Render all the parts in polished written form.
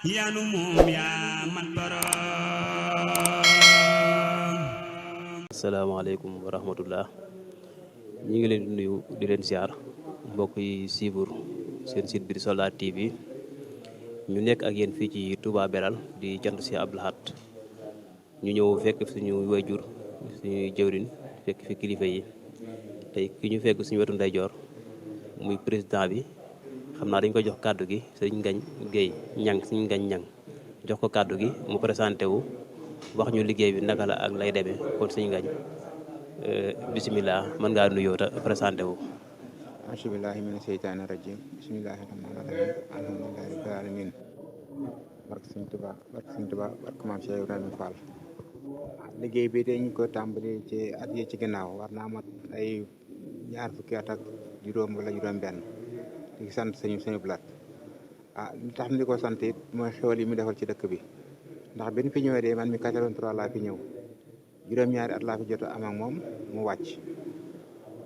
yanu moom yaa mat boroom. asalaamaaleykum wa rahmatullah ñi ngi leen di nuyu di leen siyaar mbokk yi suivre seen site bi di Soldar TV ñu nekk ak yéen fii ci Touba Belal di jant si Abdou Lahad ñu ñëw fekk suñu wayjur suñuy jëwrin fekk fi kilifa yi tey ki ñu fekk suñu wetu ndeyjoor muy président bi xam naa dañ ko jox kàddu gi sëñ Ngañ Guèye ñang sëñ Ngañ ñang jox ko kàddu gi mu présenté wu wax ñu liggéey bi naka la ak lay demee kon sëñ Ngañ bisimilah mën ngaa nuyoo te présenté wu. A'uuzubillahi mina sheytaani rajim bismillahi rahmaani rahim alhamdulillahi rabbil alamin barke Sëñ Tuubaa barke Maam Cheikh Ibrahima Fall. liggéey bi de ñu ko tàmbali ci at yi ci ginnaaw war naa mat ay ñaar fukki at ak juróom wala juróom benn di sant sëñu Blaat li tax di ko sant it mooy xewal yi mu defal ci dëkk bi ndax bi ñu fi ñëwee de man mi 83 laa fi ñëw juróom-ñaari at laa fi jot am ak moom mu wàcc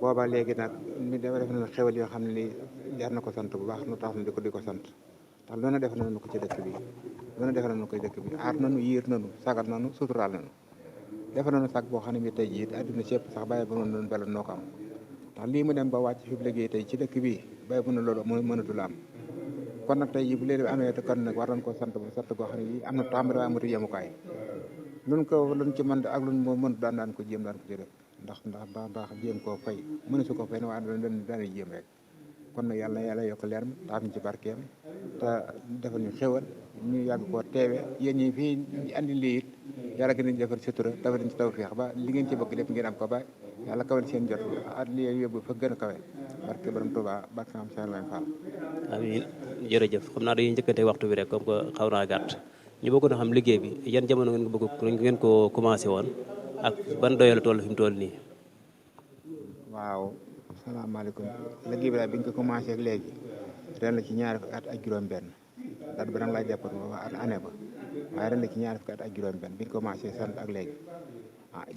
booba léegi nag mi dafa def na xewal yoo xam ne ni jar na ko sant bu baax nu tax na di ko sant ndax loolu def nañu ko ci dëkk bi loolu def nañu ko ci dëkk bi aar nañu yiir nañu sagal nañu suturaal nañu def nañu sag boo xam ne bi tey jii adduna sépp sax bàyyi ba noonu bel noo ko am ndax lii mu dem ba wàcc fi liggéey tey ci dëkk bi bàyyi bu na loolu mënatul am kon nag tey jii bu leen amee te kon nag war nañ koo sant bu sant goo xam ne bi am na tàmbali waaye amatu yemukaay luñ ci mën ak luñ moo mënut daan ko jéem daan ko ci def ndax baax jéem koo fay mënu su ko fay ne waaye dañuy jéem rek kon nag yàlla yokk leer mi taaf ñu ci barkeem te defal ñu xéwal ñu yàgg koo teewe yéen ñi fii andi lii it yàlla gën a defal sutura defal ñu ci tawfeex ba li ngeen ci bëgg lépp ngeen am ko ba yàlla kawal seen jot at li yóbbu fa gën a kawe barke borom Tuubaa barke Maam Cheikh Ibrahima Fall. amiin jërëjëf xam naa dañuy njëkkante waxtu bi rek comme que xaw naa gàtt ñu bëggoon a xam liggéey bi yan jamono ngeen ko commencé woon ak ban doyal toll fi mu toll nii. waaw salaamaaleykum liggéey bi daal bi ñu ko commencé ak léegi ren la ci ñaari fukki at ak juróom-benn daal ba lay jàppoon ba at année ba waaye ren la ci ñaari fukki at ak juróom-benn bi ñu commencé sant ak léegi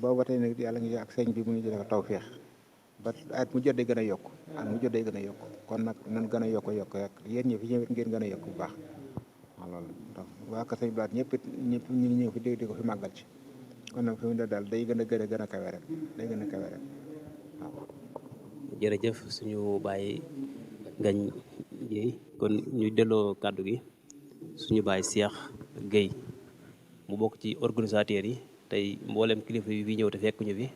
boobu ba tey nag yàlla ngi ak sëñ bi mu ngi ci def tawféex ba at mu jot day gën a yokk kon nag nan gën a yokk rek yéen ñi fi ñëwit ngeen gën a yokk bu baax waaw loolu donc waa Kër Sëñ Blaat ñëpp ñu ñëw fi di ko fi màggal ci kon nag fi mu ne daal day gën a kawe rek waaw. jërëjëf suñu bàyyi Ngañ Guèye kon ñu delloo kàddu gi suñu bàyyi Cheikh Guèye mu bokk ci organisateurs yi tey mboolem kilifa yi fi ñëw te fekk ñu fi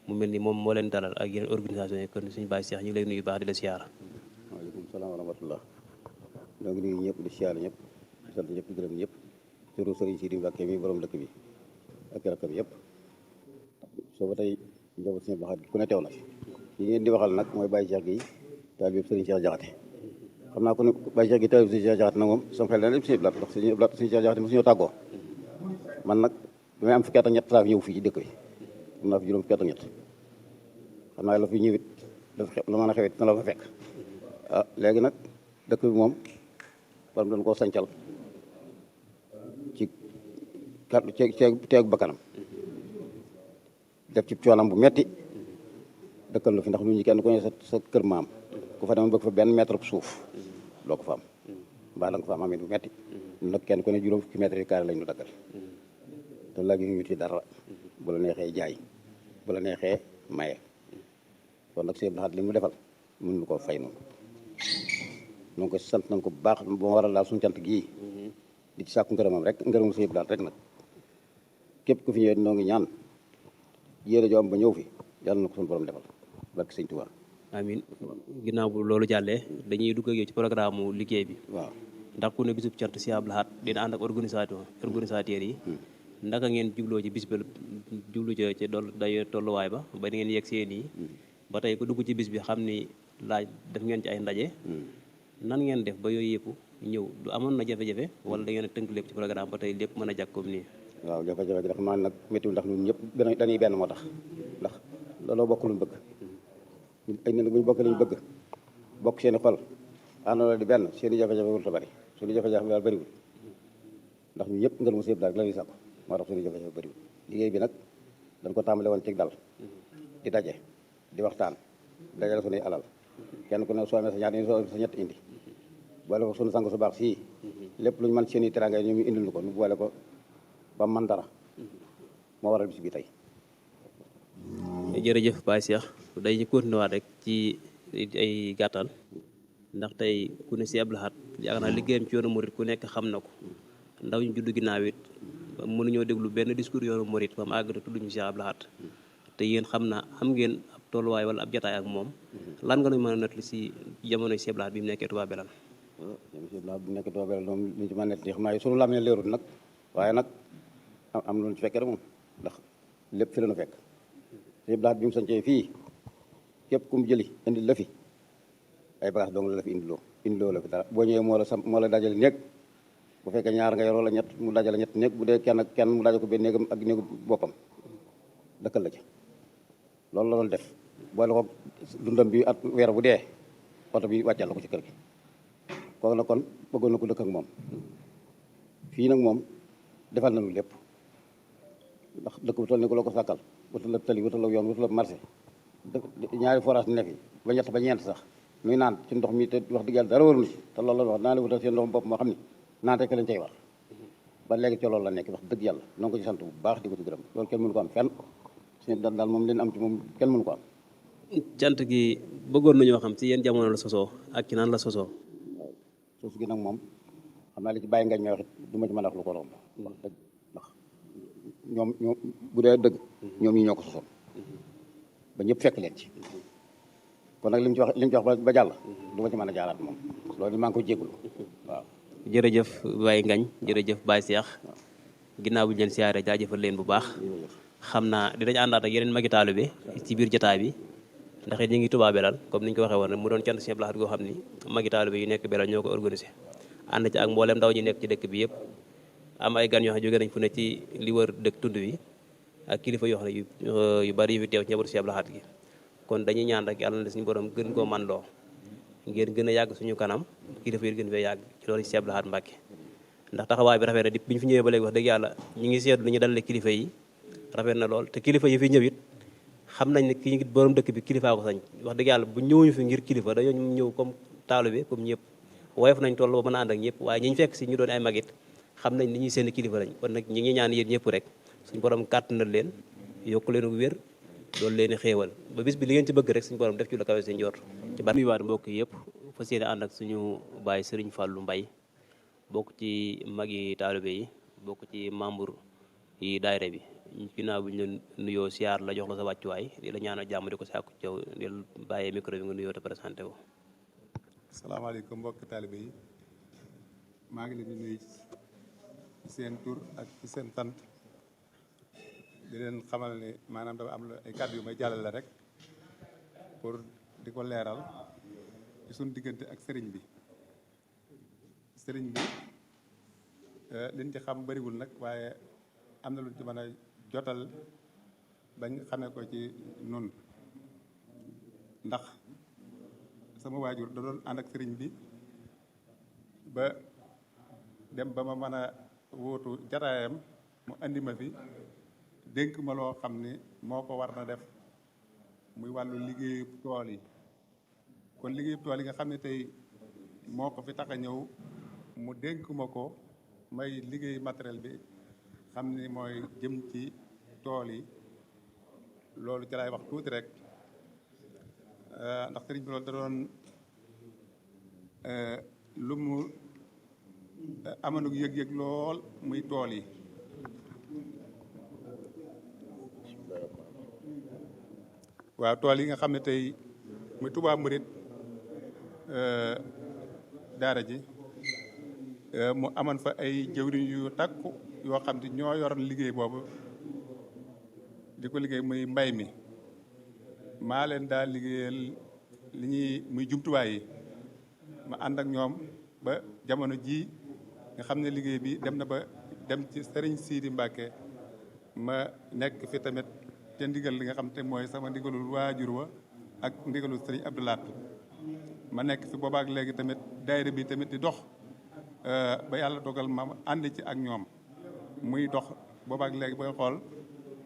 mu mel ni moom moo leen dalal ak yeneen organisation yi kon suñu bàyyi Cheikh ñu ngi lay nuyu baax di la siyaara. waaleykum salaam wa rahmatullah donc nuyu ñëpp di siyaar ñëpp di sant ñëpp di gërëm ñëpp turu Sëriñ Sidi Mbàkke mi borom dëkk bi ak rakkam yëpp soo ba tey njaboot Sëriñ Abdou Lahad ku ne teew na fi yi ngeen di waxal nag mooy Baye Cheikh gi taalibe Sëriñ Cheikh Jaxate xam naa ko ne Baye Cheikh gi taalibe Sëriñ Cheikh Jaxate nag moom sama xel dana dem Sëriñ Blaat ndax Sëriñ Blaat Sëriñ Cheikh Jaxate mosuñoo tàggoo man nag bi may am fukki at ak ñett laa fi ñëw fii ci dëkk bi am naa fi juróom fukki at ak ñett xam naa la fi ñëwit la mën a xewit na la fa fekk léegi nag dëkk bi moom war doon koo sancal ci kàddu teegu bakkanam def ci coonam bu metti dëkkal lu fi ndax lu ñu kenn ku ne sa kër maam ku fa demoon bëgg fa benn mètre suuf doo ko fa am mbaa da nga fa am amit bu metti nag kenn ku ne juróom fukki mètre yi carré lañ ñu daggal te laaj ñu ci dara bu la neexee jaay bu la neexee maye kon nag Sëriñ Abdou Lahad li mu defal mënuñu koo fay noonu ñu ngi ko sant nañ ko bu baax ba ma waral daal suñu cant gii di ci sàkku ngërëmam rek ngërëmam Sëriñ Abdou Lahad rek nag képp ku fi ñëwee noo ngi ñaan yéene joo am ba ñëw fi yàlla na ko suñu borom defal barke Sëriñ Tuubaa. amiin ginnaaw bu loolu jàllee dañuy dugg ak yow ci programme mu liggéey bi. waaw ndax ku ne bisub cant Sëriñ Abdou Lahad dina ànd ak organisateurs yi. ndaka ngeen jubloo ci bis ba jublu ci day tolluwaay ba ba ngeen yegg seen yi ba tey ku dugg ci bis bi xam ni laaj def ngeen ci ay ndaje. nan ngeen def ba yooyu yëpp ñëw du amoon na jafe-jafe wala da ngeen a tënk lépp ci programme ba tey lépp mën a jàkk comme nii. waaw jafe-jafe gi ndax man nag méttiwul ndax ñun ñëpp dañuy benn moo tax ndax looloo bokk luñ bëgg ay nit bu ñu bokk lañu bëgg bokk seen i xol àndandoo di benn seen i jafe-jafe wul ta bëri suñu jafe-jafe daal bëriwul ndax ñun ñëpp ngër mu séeb daal la ñuy sàkku moo tax suñu jafe-jafe bëriwul liggéey bi nag dañ ko tàmbale woon ci dal di daje di waxtaan dajale suñuy alal kenn ku ne soo amee sa ñaar indi sa ñett indi boole ko suñu sang su baax sii lépp lu ñu mën seen i teraanga yi ñu indil ko nu boole ko ba man dara moo waral bis bi tey. jërëjëf Baye Cheikh day ñu continué waat rek ci ay gàttal ndax tey ku ne si Abdou Lahad yaakaar naa liggéeyam ci yoonu murit ku nekk xam na ko ndaw ñu juddu ginnaaw it mënuñoo déglu benn discours yoonu murit ba mu àgg te tudduñu si Abdou Lahad te yéen xam naa am ngeen ab tolluwaay wala ab jataay ak moom lan nga ñu mën a nettali si jamono si Abdou Lahad bi mu nekkee Touba Belal. jamono si Abdou Lahad bi mu nekkee Touba Belal moom li ñu ci mën a nettali xam naa sunu lam ne leerul nag waaye nag am lu ñu ci fekkee rek moom ndax lépp fi la ñu fekk. si Abdou Lahad bi mu sañcee fii képp ku mu jëli indi la fi ay bagages dong la fi indiloo la fi dara boo ñëwee moo la dajale néeg bu fekkee ñaar nga yoroo la ñett mu dajale ñett néeg bu dee kenn mu dajale ko benn néegam ak néegu boppam dëkkal la ci loolu la doon def boole ko dundam bi at weer bu dee oto bi wàccal la ko ci kër gi kooku nag kon bëggoon na ko dëkk ak moom fii nag moom defal nañu lépp ndax dëkk bu toll ni ko la ko sàkkal wutal la tali wutal la yoon wutal la marché ñaari forage ne fi ba ñett ba ñeent sax nuy naan ci ndox mi te wax dëgg yàlla dara warul ci te loolu la wax naa leen wutal seen ndox bopp moo xam ni naan rek lañ cay war ba léegi ci loolu la nekk wax dëgg yàlla noo ngi ko ci sant bu baax di ko ci gërëm loolu kenn mënu ko am fenn seen daal moom leen am ci moom kenn mënu ko am. cant gi bëggoon nañoo xam ci yéen jamono la sosoo ak ci naan la sosoo. waaw sos gi nag moom xam naa li ci bàyyi ngañ may wax it du ma ci mën a wax lu ko romb wax dëgg ndax ñoom bu dee dëgg ñoom ñi ñoo ko sosoon ba ñëpp fekk leen ci kon nag li mu ci wax ba jàll du ma ci mën a jaaraat moom loolu maa ngi ko jégalu waaw. jërëjëf Baye Ngañ jërëjëf Baye Cheikh ginnaaw bu ñu leen siyaare jaajëfal leen bu baax xam naa dinañ àndaat ak yeneen magi taalibe bi ci biir jotaay bi ndax it ñu ngi Touba Belal comme ni ñu ko waxee woon mu doon cant Sëñ Abdou Lahad goo xam ni magi taalibe yu nekk Belal ñoo ko organisé ànd ci ak mboolem ndaw ñi nekk ci dëkk bi yëpp am ay gan yoo xam ne jóge nañ fu ne ci li wër dëkk tund wi ak kilifa yoo xam ne yu bari yu fi teew ci njabootu Sëñ Abdou Lahad gi kon dañuy ñaan rek yàlla na suñu borom gën koo man loo ngeen gën a yàgg suñu kanam kilifa yi gën fee yàgg ci loolu Sëñ Abdou Lahad Mbàkke ndax taxawaay bi rafet na bi ñu fi ñëwee ba léegi wax dëgg yàlla ñu ngi seetlu lu ñu dalalee kilifa yi rafet na lool te kilifa yi fi ñëw it xam nañ ne ki borom dëkk bi kilifaa ko sañ wax dëgg yàlla bu ñëwuñu fi ngir kilifa dañoo ñëw comme taalibe comme ñëpp woyof nañ toll ba mën a ànd ak ñëpp waaye ñi ñu fekk si ñu doon ay magit xam nañ ni ñuy seen kilifa lañ kon nag ñi ngi ñaan yéen ñëpp rek suñu borom kàttanal leen yokku leen wér doolu leen xéewal ba bis bi li ngeen ci bëgg rek suñu borom def ci lu kawe seen njort ci bari waat mbokk yëpp fas yéene ànd ak suñu baay Serigne Fallou Mbaye bokk ci magi taalibe yi bokk ci membre yi daayira bi ginnaaw bi ñu leen nuyoo siyaar la jox la sa wàccuwaay di la ñaanal jàmm di ko sàkku ci yow di la bàyyee micro bi nga nuyoo te présenté wu. asalaamaaleykum mbokk taalibe yi maa ngi leen di nuyu ci seen tur ak ci seen sant di leen xamal ne maanaam dafa am ay kàddu yu may jàllale rek pour di ko leeral ci suñu diggante ak sëriñ bi liñ ci xam bariwul nag waaye am na luñ ci mën a jotal bañ xamee ko ci nun ndax sama waajur da doon ànd ak sëriñ bi ba dem ba ma mën a wóotu jataayam mu andi ma fi dénk ma loo xam ni moo ko war na def muy wàllu liggéeyu tool yi kon liggéeyu tool yi nga xam ne tey moo ko fi tax a ñëw mu dénk ma ko may liggéey matériel bi xam ni mooy jëm ci tool yi loolu ci lay wax tuuti rek ndax sëriñ bi loolu da doon lu mu amanug yëg-yëg lool muy tool yi waaw tool yi nga xam ne tey muy Touba Mouride daara ji mu amoon fa ay jëwriñ yu takku yoo xam ne ñoo yoroon liggéey boobu di ko liggéey muy mbay mi maa leen daal liggéeyal li ñuy muy jumtuwaay yi ma ànd ak ñoom ba jamono jii nga xam ne liggéey bi dem na ba dem ci Serigne Sidi Mbacke ma nekk fi tamit te ndigal li nga xam te mooy sama ndigalul waajur wa ak ndigalul Serigne Abdou Lahad ma nekk fi boobaak léegi tamit daayira bi tamit di dox ba yàlla dogal ma ànd ci ak ñoom muy dox boobaak léegi booy xool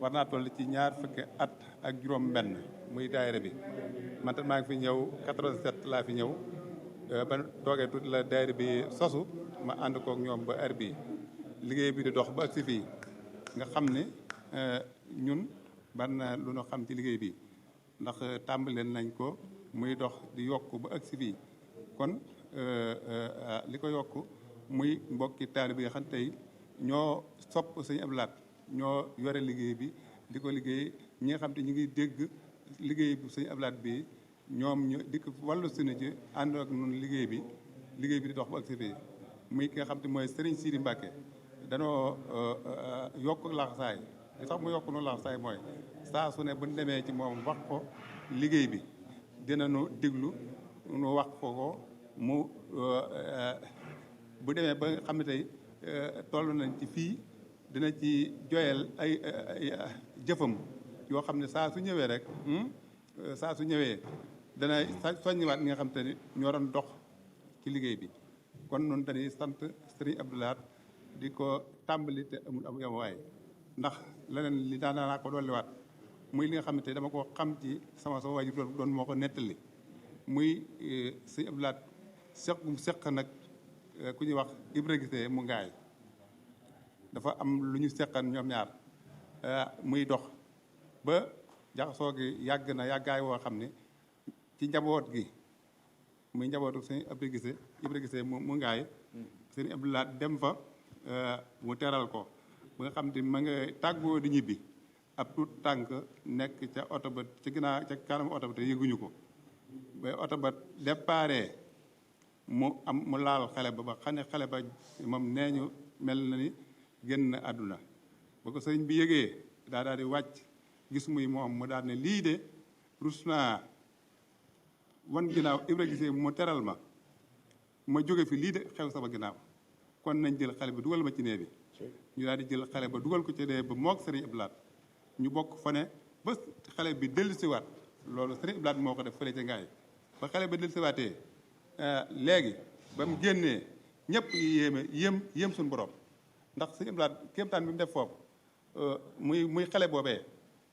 war naa toll ci ñaar fukki at ak juróom benn muy daayira bi man tam maa ngi fi ñëw 87 laa fi ñëw ba toogee tuuti la daayira bi sosu ma ànd kook ñoom ba heure bii liggéey bi di dox ba agsi fii nga xam ne ñun ban na lu ñu xam ci liggéey bi ndax tàmbaleen nañ ko muy dox di yokk ba agsi fii kon li ko yokk muy mbokki taalibe yi xam tey ñoo sopp sëñ Abdou Lahad ñoo yore liggéey bi di ko liggéey ñi nga xam te ñu ngi dégg liggéey bu sëñ Abdou Lahad bi ñoom ñu dikk wàllu sunu ci ànd ak nun liggéey bi di dox ba agsi fii muy ki nga xam te mooy Serigne Sidi Mbacke danoo yokk laxasaay li tax mu yokk nu laxasaay mooy saa su ne bu ñu demee ci moom wax ko liggéey bi dinañu déglu nu wax ko mu bu demee ba nga xam ne tey toll nañ ci fii dina ci joyal ay jëfam yoo xam ne saa su ñëwee rek saa su ñëwee dana soññiwaat ñi nga xam te ni ñoo doon dox ci liggéey bi kon noonu dañuy sant Serigne Abdou Lahad di ko tàmbali te amul am yamuwaay ndax leneen li daanaa ko dolliwaat muy li nga xam ne tey dama ko xam ci sama waajur doon moo ko nettali muy Serigne Abdou Lahad seq nag ku ñuy wax Ibra Gisee mu ngaay dafa am lu ñu seqan ñoom ñaar muy dox ba jaxasoo gi yàgg na yàggaay woo xam ne ci njaboot gi muy njabootu sëñ Ibra Gisee mu ngaay sëñ Abdou Lahad dem fa mu teral ko ba nga xam te ma nga tàggoo di ñibbi ab tuut tànk nekk ca oto ba ca ginnaaw ca kanam oto ba te yëguñu ko ba oto ba déparé mu laal xale ba xam ne xale ba moom nee ñu mel na ni génn àdduna ba ko sëriñ bi yëgee daal di wàcc gis muy moom mu daal ne lii de rus naa wan ginnaaw Ibra Gisee mu teral ma jóge fi lii de xew sama ginnaaw kon nañ jël xale ba dugal ma ci nee bi ñu daal di jël xale ba dugal ko ci nee ba moog Serigne Abdou Lahad ñu bokk fa ne ba xale bi dellusiwaat loolu Serigne Abdou Lahad moo ko def fële ca ngaay ba xale ba dellusiwaatee léegi ba mu génnee ñëpp yéem suñu borom ndax Serigne Abdou Lahad kéemtaan bi mu def foofu muy xale boobee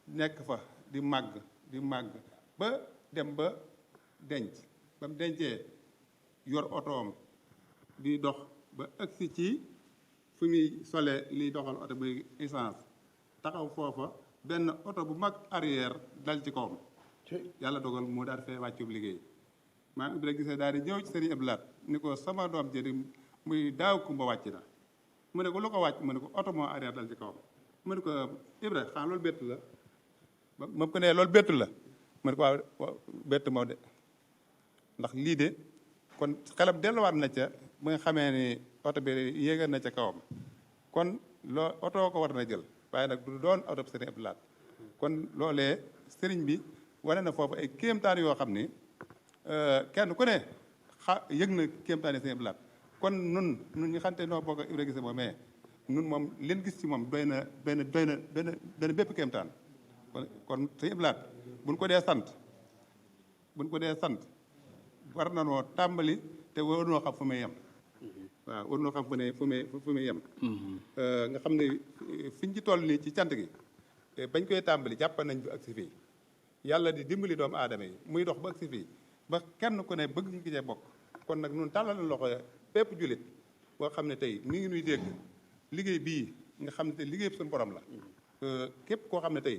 nekk fa di màgg ba dem ba denc ba mu dencee yor otoom di dox ba agsi ci fu muy sole liy doxal oto bi essence taxaw foofa benn oto bu mag arrière dal ci kawam yàlla dogal mu daal fee wàccub liggéey maam Ibra Gisee daal di ñëw ci Serigne Abdou Lahad ni ko sama doom jëri muy daaw kumba wàcc na mu ne ko lu ko wàcc mu ne ko oto moo arrière dal ci kawam mu ne ko Ibra xanaa loolu bettu la moom ko ne loolu bettu la mu ne ko waaw bett moo de ndax lii de kon xelam delluwaat na ca ba nga xamee ni oto bi yéegal na ca kawam kon oto ko war na jël waaye nag du doon oto Serigne Abdou Lahad kon loolee sëriñ bi wane na foofu ay kéemtaan yoo xam ni kenn ku ne yëg na kéemtaan yi Serigne Abdou Lahad kon nun ñu xamante noo bokk Ibra Gisee moom mais nun moom leen gis ci moom doy na bépp kéemtaan kon Serigne Abdou Lahad buñ ko dee sant war na noo tàmbali te war noo xam fu muy yem waaw war noo xam fu muy yem nga xam ne fiñ ci toll nii ci cant gi bañ koy tàmbali jàpp nañ bi agsi fii yàlla di dimbali doomu aadama yi muy dox ba agsi fii ba kenn ku ne bëgg ñu ki cee bokk kon nag nun tàllal na loxo bépp jullit boo xam ne tey mi ngi nuy dégg liggéey bii nga xam ne tey liggéey suñu borom la képp koo xam ne tey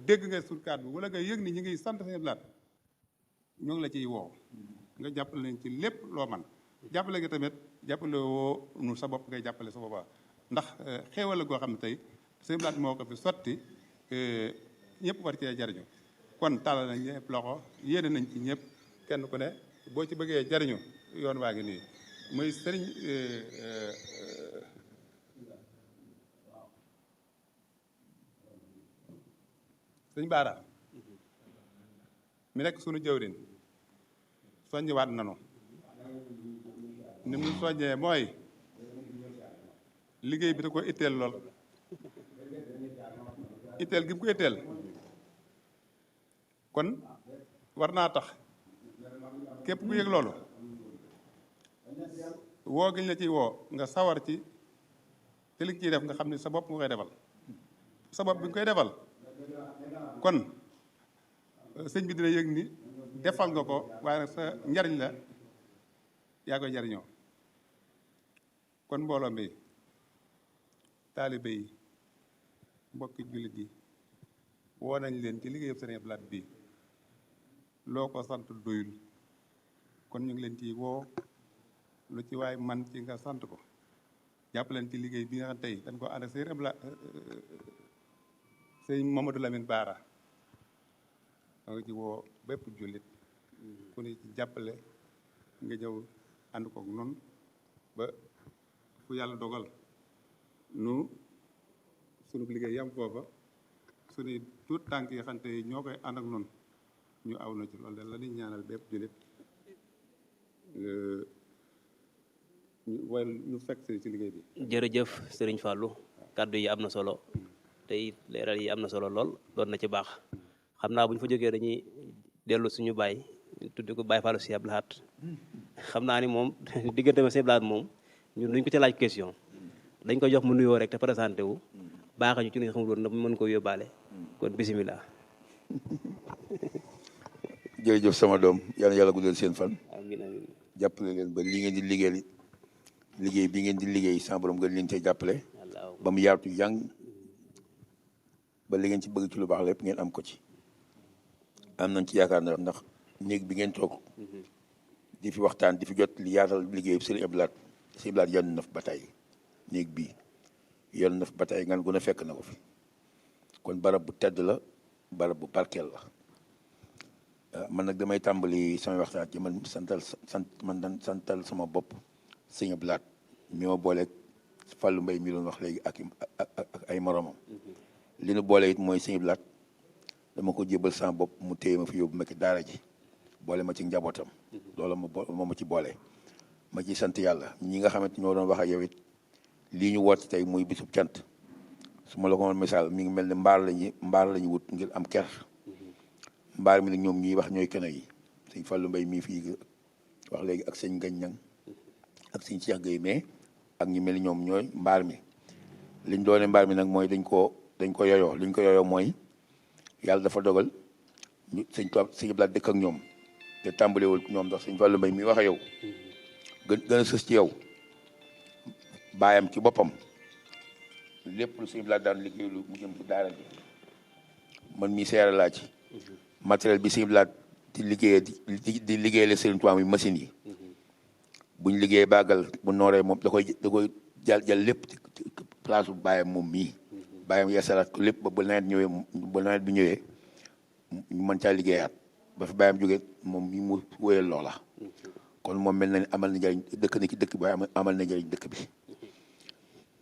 dégg nga suñu kàddu bi wala nga yëg ni ñi ngi sant Serigne Abdou Lahad ñoo ngi la ciy woo nga jàppale leen ci lépp loo man jàppale nga tamit jàppale woo nu sa bopp ngay jàppale sa boppaa ndax xéewal la goo xam ne tey Serigne Abdou Lahad moo ko fi sotti ñëpp war cee jariñu kon tàllal nañ ñëpp loxo yéene nañ ci ñëpp kenn ku ne boo ci bëggee jariñu yoon waa ngi nii muy Serigne Serigne Bara mi nekk sunu jëwrin soññiwaat nanu ni mu soññee mooy liggéey bi da ko itteel lool itteel gi mu ko itteel kon war naa tax képp ku yëg loolu woo gi ñu la ciy woo nga sawar ci te li nga ciy def nga xam ne sa bopp nga koy defal sa bopp bi nga koy defal kon sëñ bi dina yëg ni defal nga ko waaye nag sa njariñ la yaa koy jariñoo kon mbooloo mi taalibe yi mbokki jullit yi woo nañ leen ci liggéeyam Sëriñ Abdou Lahad bi loo ko sant doyul kon ñu ngi leen ci woo lu ci waay man ci nga sant ko jàpp leen ci liggéey bi nga xam tey dañ ko ànd ak Sëriñ Abdou Lahad Sëriñ Mamadou Lamine Bara da nga ci woo bépp jullit ku ne ci jàppale nga ñëw ànd kook noonu ba fu yàlla dogal nu sunu liggéey yam foofa sunu tuut tànk yi xante yi ñoo koy ànd ak noonu ñu aw na ci loolu de la ñuy ñaanal bépp jullit ñu fekk ci liggéey bi. jërëjëf Serigne Fallou kàddu yi am na solo te it leeral yi am na solo lool doon na ci baax xam naa bu ñu fa jógee dañuy dellu suñu baay tuddi ko Baye Fallou si Abdou Lahad xam naa ni moom diggante ma si Abdou Lahad moom ñun duñ ko ci laaj question dañ ko jox mu nuyoo rek te présenté wu baax ñu ci li nga xamul woon na mën ko yóbbaale kon bisimilah. jërëjëf sama doom yal na yàlla guddal seen fan. amiin amiin. jàppale leen ba li ngeen di liggéey bi ngeen di liggéey sama borom gën leen cee jàppale. ba mu yaatu yang ba li ngeen ci bëgg ci lu baax lépp ngeen am ko ci. am nañ ci yaakaar na ndax néeg bi ngeen toog di fi waxtaan di fi jot li yaatal liggéey Sëriñ Abdou Lahad Sëriñ Abdou Lahad yoon na fi ba tey néeg bii yoon na fi ba tey ngan gu ne fekk na ko fi kon barab bu tedd la barab bu barkeel la. man nag damay tàmbali samay waxtaan ci man santal sama bopp Sëriñ Abdou Lahad mi ma booleeg Fallou Mbaye mi doon wax léegi ak ay moromam li nu boole it mooy Sëriñ Abdou Lahad dama ko jébal sama bopp mu téye ma fi yóbbu ma ci daara ji boole ma ci njabootam loolu moo ma ci boole ma ci sant yàlla ñi nga xamante ñoo doon wax ak yow it lii ñu woote tey muy bisub cant su ma la ko mën misaal mi ngi mel ne mbaar lañu wut ngir am ker mbaar mi nag ñoom ñuy wax ñooy keno yi sëñ Fallou Mbaye mii fii wax léegi ak sëñ Gañ Ñang ak sëñ Cheikh Gueye mais ak ñu mel ni ñoom ñooy mbaar mi liñ doone mbaar mi nag mooy dañ ko yoyoo liñ ko yoyoo mooy yàlla dafa dogal ñu sëñ Abdou Lahad dëkk ak ñoom te tàmbalewul ñoom ndax sëñ Fallou Mbaye mii wax ak yow gën a sës ci yow baayam ci boppam lépp lu sëñ Abdou Lahad daan liggéey lu mu jëm ci daara ji man mii seera laa ci matériel bi sëñ Abdou Lahad di liggéeyee la Sëriñ Tuubaa muy machine yi buñ liggéey bàggal bu nooree moom da koy jàll lépp ci place bu bàyyam moom mii bàyyam yeesalaat ko lépp ba bu nawet bi ñëwee ñu mën caa liggéeyaat ba fi bàyyam jógee moom mii mu wóyal loola kon moom mel na ni amal na njëriñ dëkk na ci dëkk bi waaye amal na njëriñ dëkk bi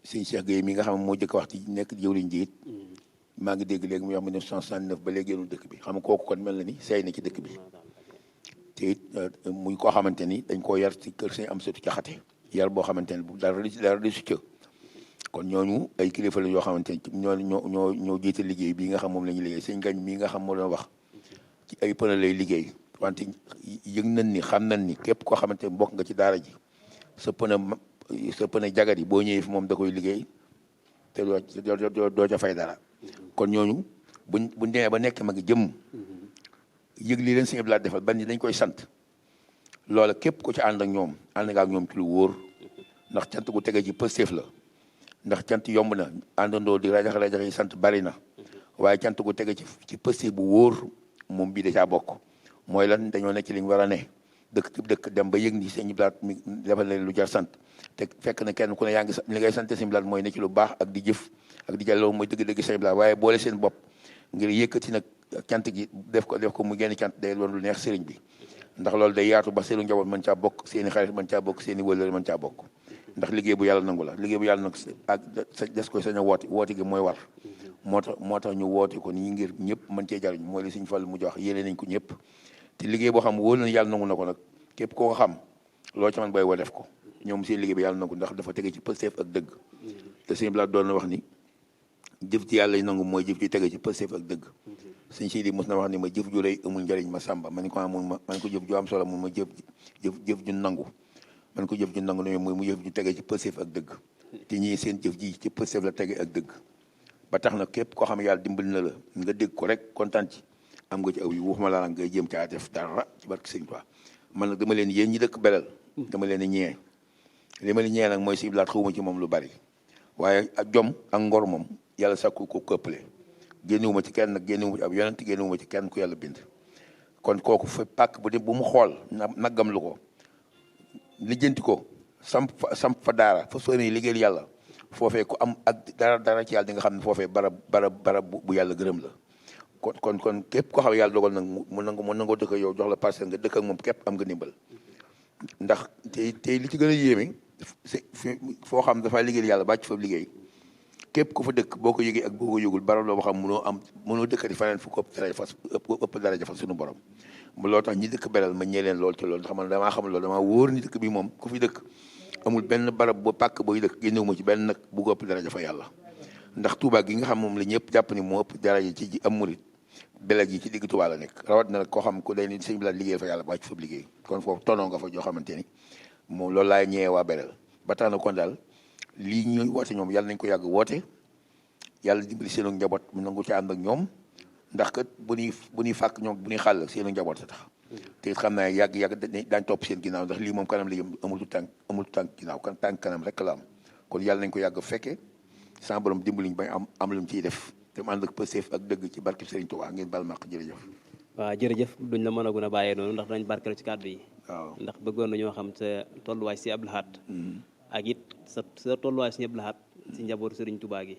sëñ Cheikh Gueye mi nga xam ne moo jëkk wax ci nekk jëwriñ ji it maa ngi dégg léegi mu wax 1969 ba léegi génnul dëkk bi xam nga kooku kon mel na ni seey na ci dëkk bi te it muy koo xamante ni dañ koo yar ci kër sëñ Amsatu Jaxate yar boo xamante ni bu dara di su ca kon ñooñu ay kilifa la yoo xamante ni ñoo jiite liggéey bii nga xam moom la ñuy liggéey sëñ Gañ mii nga xam moo doon wax ci ay pëna lay liggéey wante yëg nañ ni xam nañ ni képp koo xamante ni bokk nga ci daara ji sa pëna jagat yi boo ñëwee fi moom da koy liggéey te doo ca fay dara kon ñooñu buñ demee ba nekk mag jëm yëg li leen Sëriñ Abdou Lahad defal ban ni dañ koy sant loola képp ku ci ànd ak ñoom ànd nga ak ñoom ci lu wóor ndax cant gu tege ci pësteef la ndax cant yomb na àndandoo di rajax yi sant bari na waaye cant gu tege ci pësteef bu wóor moom bii da caa bokk mooy lan dañoo nekk ci li ñu war a ne dëkk dem ba yëg ni Sëriñ Abdou Lahad mi defal leen lu jar sant te fekk na kenn ku ne yaa ngi li ngay sant Sëriñ Abdou Lahad mooy ne ci lu baax ak di jëf ak di jàlloo mooy dëgg-dëgg Sëriñ Abdou Lahad waaye boole seen bopp ngir yëkkati nag cant gi def ko mu génn cant day doon lu neex sëriñ bi ndax loolu day yaatu ba seenu njaboot mën caa bokk seeni xarit mën caa bokk seeni wëllëre mën caa bokk ndax liggéey bu yàlla nangu la liggéey bu yàlla nag ak des koy sañ a woote gi mooy war moo tax ñu woote ko nii ngir ñëpp mën cee jariñ mooy li Sëriñ Fallu mu jox yéene nañ ko ñëpp te liggéey boo xam wóolu na yàlla nangu na ko nag képp koo ko xam loo ca man booy woo def ko ñoom seen liggéey bi yàlla nangu ndax dafa tege ci pësteef ak dëgg te Sëriñ Abdou Lahad doon na wax ni jëf ci yàlla nangu mooy jëf ci tege ci pësteef ak dëgg sëñ Sidi mos na wax ni ma jëf ju rëy amul njëriñ ma sàmba man ko amul man ko jëf ju am solo mun ma jëf ju nangu man ko jëf ju nangu ne mooy mu jëf ju tege ci pësteef ak dëgg te ñii seen jëf ji ci pësteef la tege ak dëgg ba tax na képp koo xam ne yàlla dimbali na la nga dégg ko rek kontaan ci am nga ci aw yi waxuma la ngay jéem caa def dara ci barke Sëñ Tuubaa man nag dama leen yéen ñi dëkk Belel dama leen ñee li ma li ñee nag mooy Sëñ Abdou Lahad xawma ci moom lu bari waaye ak jom ak ngor moom yàlla sakku ko këppale génnewuma ci kenn nag génnewuma ci ab yonent génnewuma ci kenn ku yàlla bind kon kooku fa pàkk bu mu xool naggam lu ko lijjanti ko samp fa daara fa sori liggéeyal yàlla foofee ku am ak dara ci yàlla di nga xam ne foofee barab bu yàlla gërëm la kon képp koo xam ne yàlla dogal nag mu nangoo dëkk yow jox la parcelle nga dëkk ak moom képp am nga ndimbal ndax tey li ci gën a yéeme foo xam dafay liggéeyal yàlla bàcc fa liggéey képp ku fa dëkk boo ko yëgee ak boo ko yëgul barab loo xam mënoo dëkkati faneen fu ko ëpp daraja fa suñu borom loolu tax ñi dëkk beral ma ñee leen lool ci loolu ndax man damaa xam loolu damaa wóor ni dëkk bi moom ku fi dëkk amul benn barab ba pàkk booy dëkk génnewu ma ci benn nag bu ko ëpp daraja fa yàlla ndax Touba gi nga xam moom la ñëpp jàpp ni moo ëpp daraja ci am murit beleg yi ci digg Touba la nekk rawat na nag koo xam ku day ni Sëñ Abdou Lahad liggéey fa yàlla ba ci fa liggéey kon foofu tonoo nga fa joo xamante ni moom loolu laay ñëwee waa beral ba tax na kon daal lii ñuy woote ñoom yàlla nañ ko yàgg woote yàlla dimbali seen njaboot mu nangu ci ànd ak ñoom ndax kat bu ñuy fàkk ñoom bu ñuy xàll seen njaboot sa tax te it xam naa yàgg daañ topp seen ginnaaw ndax lii moom kanam la yëm amul tànk ginnaaw tànk kanam rek la am kon yàlla nañ ko yàgg fekke sans borom dimbaliñ bañ am lu mu ciy def te mu ànd ak pëseef ak dëgg ci barke Serigne Touba ngeen bal maq jërëjëf waaw jërëjëf duñ la mën a gën a bàyyee noonu ndax dañ barkeel ci kàddu yi waaw ndax bëggoon nañoo xam sa tolluwaay si Abdou Lahad ak it sa tolluwaay si Abdou Lahad si njabootu Serigne Touba gi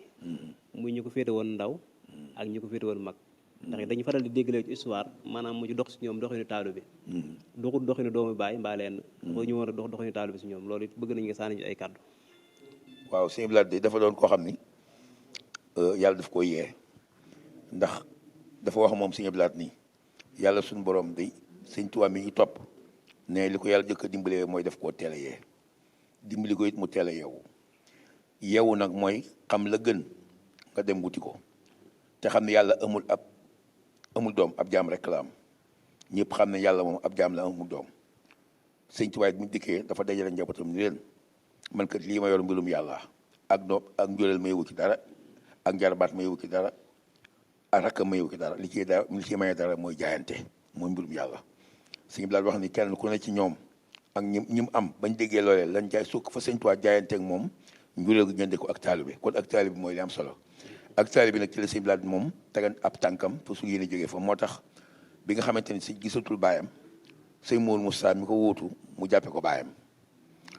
muy ñu ko féete woon ndaw ak ñu ko féete woon mag ndax dañu faral di dégglee ci histoire maanaam mu ci dox si ñoom doxinu taalu bi doxul doxinu doomu baay mbaa leen ñu war a dox doxinu taalu bi si ñoom loolu it bëgg nañu nga sànni ay kàddu waaw Sëñ Abdou Lahad de dafa doon koo xam ni yàlla daf ko yee ndax dafa wax moom Sëñ Abdou Lahad nii yàlla suñu borom day Sëñ Tuubaa mi ngi topp ne li ko yàlla jëkk a dimbalee mooy daf koo teel a yee dimbali ko it mu teel a yeewu nag mooy xam la gën nga dem wuti ko te xam ne yàlla amul doom ab jaam rek la am ñëpp xam ne yàlla moom ab jaam la amul doom Sëñ Tuubaa it mu dikkee dafa dajale njabootam ni leen man kat lii ma yor mbirum yàlla ak doom ak njureel ma yewu ci dara ak njarbaat ma yewu ci dara ak rakk ma yewu ci dara li ci maye dara mooy jaayante mooy mbirum yàlla Sëñ Abdou Lahad wax ni kenn ku ne ci ñoom ak ñi mu am bañ déggee loolee lan jaay sukk fa Sëñ Tuubaa jaayanteeg moom njureel gi jënde ko ak taalibe kon ak taalibe mooy li am solo ak taalibe nag ci la Sëñ Abdou Lahad moom tegan ab tànkam pour su yéene jógee fa moo tax bi nga xamante ni si gisatul baayam Sëñ Mourou Moussa mi ko wóotu mu jàppe ko baayam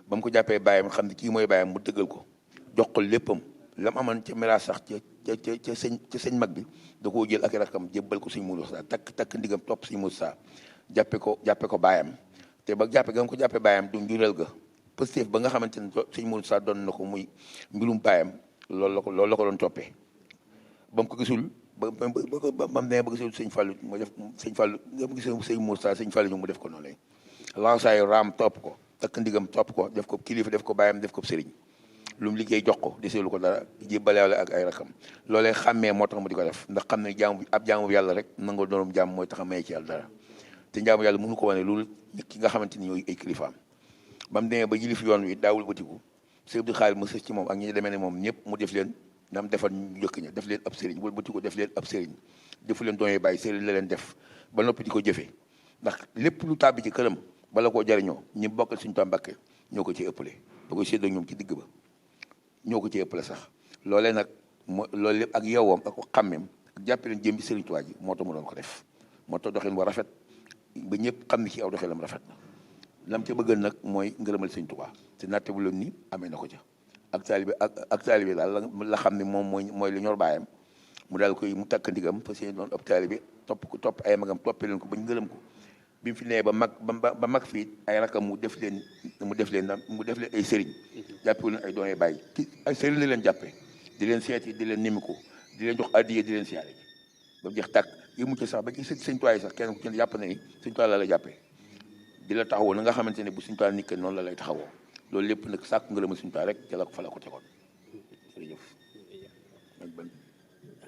ba mu ko jàppee baayam xam ne kii mooy baayam mu dëggal ko jox ko léppam la mu amoon ca miraas sax ca sëñ mag bi da koo jël ak rakam jébbal ko Sëñ Mourou Moussa takk ndigam topp Sëñ Moussa jàppe ko baayam te ba jàppe ga nga ko jàppe baayam du njureel ga pëstéef ba nga xamante ne Sëñ Mourou Moussa doon na ko muy mbirum baayam loolu la ko doon toppee ba mu ko gisul ba mu nee ba gisul Sëñ Fallou mu def Sëñ Fallou ba mu gisul Sëñ Moussa Sëñ Fallou ñu mu def ko noonu lay lansaayu raam topp ko takk ndigam topp ko def ko kilifa def ko baayam def ko sëriñ lu mu liggéey jox ko deseelu ko dara jébbaleewale ak ay rakam loolee xàmmee moo tax mu di ko def ndax xam ne jaamu yàlla rek nangoo doonum jaam mooy tax a maye ci yàlla dara te jaamu yàlla mënu ko wane loolu ki nga xamante ni ñooy ay kilifaam ba mu demee ba yilif yoon wi daawul batiku sëñ Abdou Khadre mu sës ci moom ak ñi demee ne moom ñëpp mu def leen nam defal ñu njëkk ña def leen ab sëriñ wala batiku def leen ab sëriñ defu leen doonee bàyyi sëriñ la leen def ba noppi di ko jëfee ndax lépp lu tàbbi ci këram bala koo jariñoo ñi bokkal Sëñ Tuubaa Mbàkke ñoo ko ci ëppale da koy séddoo ñoom ci digg ba ñoo ko ci ëppale sax loolee nag loolu lépp ak yowwam ak xàmmeem ak jàppe leen jëm bi Sëriñ Tuubaa ji moo tax mu doon ko def moo tax doxin wa rafet ba ñëpp xam ne ci aw doxinam rafet na lam ca bëggal nag mooy ngërëmal Sëñ Tuubaa te natte bu loon ni amee na ko ca ak taalibe daal la xam ne moom mooy li ñor baayam mu daal koy mu takk ndigam parce que doon ab taalibe topp ay magam toppee leen ko ba ñu ngërëm ko bi mu fi nee ba mag fii ay rakam mu def leen ay sëriñ jàppewul leen ay doonee bàyyi ay sëriñ la leen jàppe di leen seeti di leen nimiku di leen jox addiye di leen siyaare ba jeex tàkk yi mucc sax ba ci Sëñ Tuubaa yi sax kenn ku ci jàpp na ni Sëñ Tuubaa la jàppe di la taxawoo na nga xamante ne bu Sëñ Tuubaa nit noonu la lay taxawoo loolu lépp nag sàkk ngërëmal Sëñ Tuubaa rek ca la ko fa la ko tegoon jërëjëf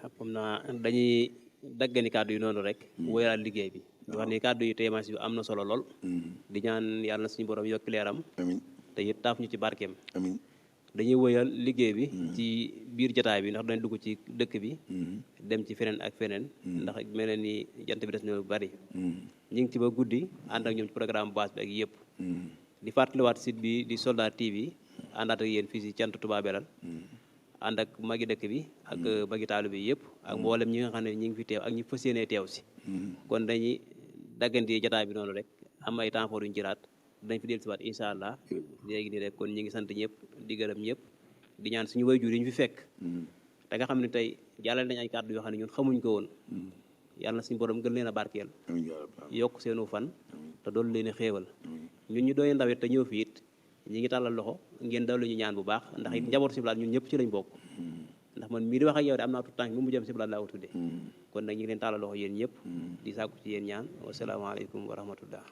xam naa dañuy daggani kàddu yi noonu rek wóyalaat liggéey bi wax ni kàddu yi téeméer bi am na solo lool di ñaan yàlla na suñu borom yokk leeram amiin te it taaf ñu ci barkeem amiin dañuy wóyal liggéey bi ci biir jotaay bi ndax dañ dugg ci dëkk bi dem ci feneen ak feneen ndax mel ni jant bi des na lu bari ñu ngi ci ba guddi ànd ak ñoom ci programme base bi ak yëpp di fàttaliwaat site bi di Soldat TV àndaat ak yéen fii si cant Touba Belal ànd ak magi dëkk bi ak magi taalu bi yëpp ak mboolem ñi nga xam ne ñi ngi fi teew ak ñi fas yéenee teew si kon dañuy daggante jotaay bi noonu rek am ay temps fort yuñu ci raat dañ fi del si waat incha allah léegi nii rek kon ñi ngi sant ñëpp di gërëm ñëpp di ñaan suñu wayjur yi ñu fi fekk te nga xam ne tey jàllale nañ ay kàddu yoo xam ne ñun xamuñ ko woon yàlla na suñu borom gën leen a barkeel yokk seenu fan te doolu leen a xéewal ñun ñu doy ndawet te ñëw fi it ñi ngi tàllal loxo ngeen daw ñu ñaan bu baax ndax it njaboot si bilaat ñun ñëpp ci lañ bokk ndax man mii di wax ak yow de am naa tout temps mu jëm si bilaat laa ko tuddee kon nag ñi ngi leen tàllal loxo yéen ñëpp di sàkku ci yéen ñaan wasalaamaaleykum wa rahmatullah